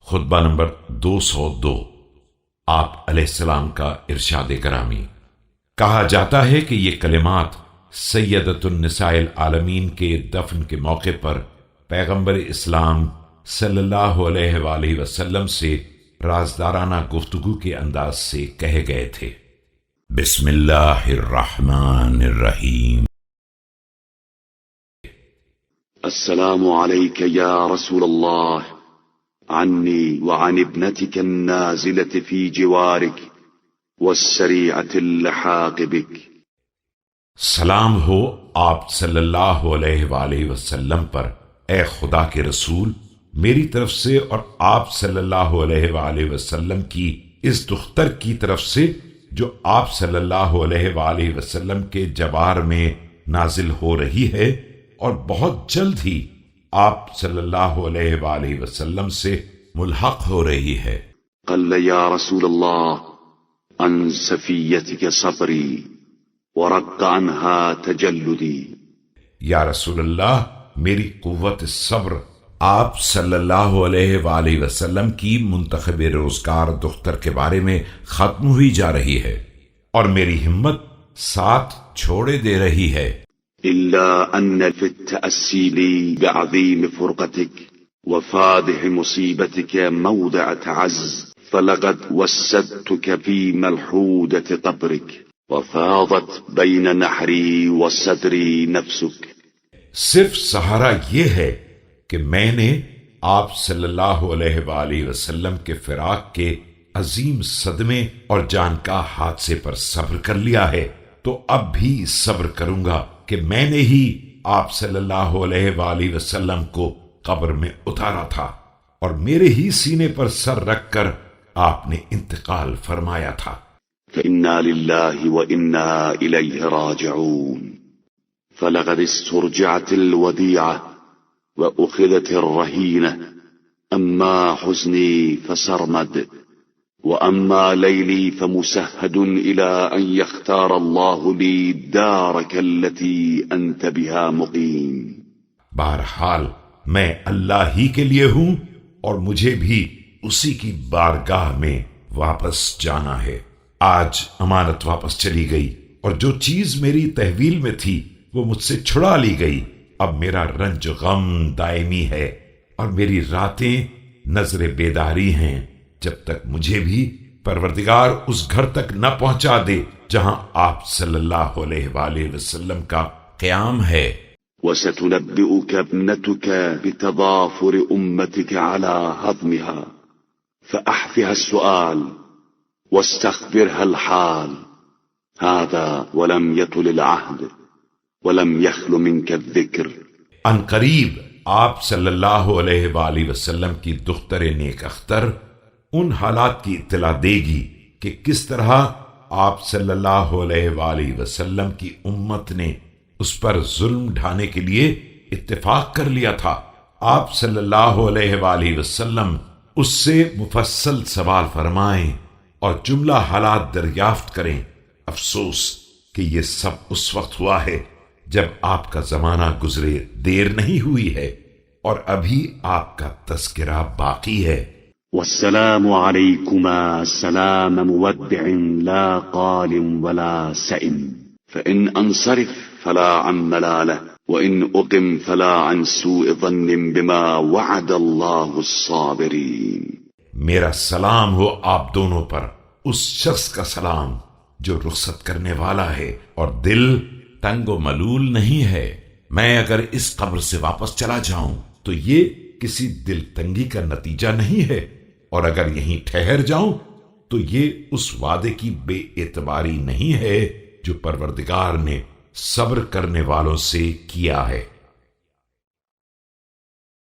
خطبہ نمبر 202 آپ علیہ السلام کا ارشاد گرامی۔ کہا جاتا ہے کہ یہ کلمات سیدۃ النساء العالمین کے دفن کے موقع پر پیغمبر اسلام صلی اللہ علیہ وآلہ وسلم سے رازدارانہ گفتگو کے انداز سے کہے گئے تھے۔ بسم اللہ الرحمن الرحیم۔ السلام عليك يا رسول الله عني وعن ابنتك النازلة في جوارك والسريعة اللحاق بك۔ سلام ہو آپ صلی اللہ علیہ وآلہ وسلم پر، اے خدا کے رسول، میری طرف سے اور آپ صلی اللہ علیہ وآلہ وسلم کی اس دختر کی طرف سے جو آپ صلی اللہ علیہ وآلہ وسلم کے جوار میں نازل ہو رہی ہے اور بہت جلد ہی آپ صلی اللہ علیہ وآلہ وسلم سے ملحق ہو رہی ہے۔ قل يا رسول الله عن سفيتك صبري ورق عنها تجلدي۔ یا رسول اللہ، میری قوت صبر آپ صلی اللہ علیہ وآلہ وسلم کی منتخب روزگار دختر کے بارے میں ختم ہوئی جا رہی ہے اور میری ہمت ساتھ چھوڑے دے رہی ہے۔ إلا أن في التأسي لي بعظيم فرقتك وفادح مصيبتك موضع تعز، فلقد وسدتك في ملحودة قبرك وفاضت بين نحري وصدري نفسك۔ صرف سہارا یہ ہے کہ میں نے آپ صلی اللہ علیہ وآلہ وسلم کے فراق کے عظیم صدمے اور جان کا حادثے پر صبر کر لیا ہے، تو اب بھی صبر کروں گا کہ میں نے ہی آپ صلی اللہ علیہ وآلہ وسلم کو قبر میں اتارا تھا اور میرے ہی سینے پر سر رکھ کر آپ نے انتقال فرمایا تھا۔ فإنا لله وإنا إليه راجعون۔ فلقد استرجعت الوديعة وأخذت الرهينة، أما حزني فسرمد وأما ليلي فمسهد إلى أن يختار الله لي دارك التي أنت بها مقيم۔ بہرحال میں اللہ ہی کے لیے ہوں اور مجھے بھی اسی کی بارگاہ میں واپس جانا ہے۔ آج امانت واپس چلی گئی اور جو چیز میری تحویل میں تھی وہ مجھ سے چھڑا لی گئی۔ اب میرا رنج غم دائمی ہے اور میری راتیں نظر بیداری ہیں، جب تک مجھے بھی پروردگار اس گھر تک نہ پہنچا دے جہاں آپ صلی اللہ علیہ وآلہ وسلم کا قیام ہے۔ وستنبئك ابنتك بتضافر أمتك على هضمها، فأحفها السؤال واستخبرها الحال، هذا ولم يطل العهد ولم يخل منك الذكر۔ ان قریب آپ صلی اللہ علیہ وآلہ وسلم کی دختر نیک اختر ان حالات کی اطلاع دے گی کہ کس طرح آپ صلی اللہ علیہ وآلہ وسلم کی امت نے اس پر ظلم ڈھانے کے لیے اتفاق کر لیا تھا۔ آپ صلی اللہ علیہ وآلہ وسلم اس سے مفصل سوال فرمائیں اور جملہ حالات دریافت کریں۔ افسوس کہ یہ سب اس وقت ہوا ہے جب آپ کا زمانہ گزرے دیر نہیں ہوئی ہے اور ابھی آپ کا تذکرہ باقی ہے۔ والسلام عليكما سلام مودع لا قال ولا سئم، فإن أنصرف فلا عن ملالة وإن أقم فلا عن سوء ظن بما وعد الله الصابرين۔ میرا سلام ہو آپ دونوں پر، اس شخص کا سلام جو رخصت کرنے والا ہے اور دل تنگ و ملول نہیں ہے۔ میں اگر اس قبر سے واپس چلا جاؤں تو یہ کسی دل تنگی کا نتیجہ نہیں ہے، اور اگر یہیں ٹھہر جاؤں تو یہ اس وعدے کی بے اعتباری نہیں ہے جو پروردگار نے صبر کرنے والوں سے کیا ہے۔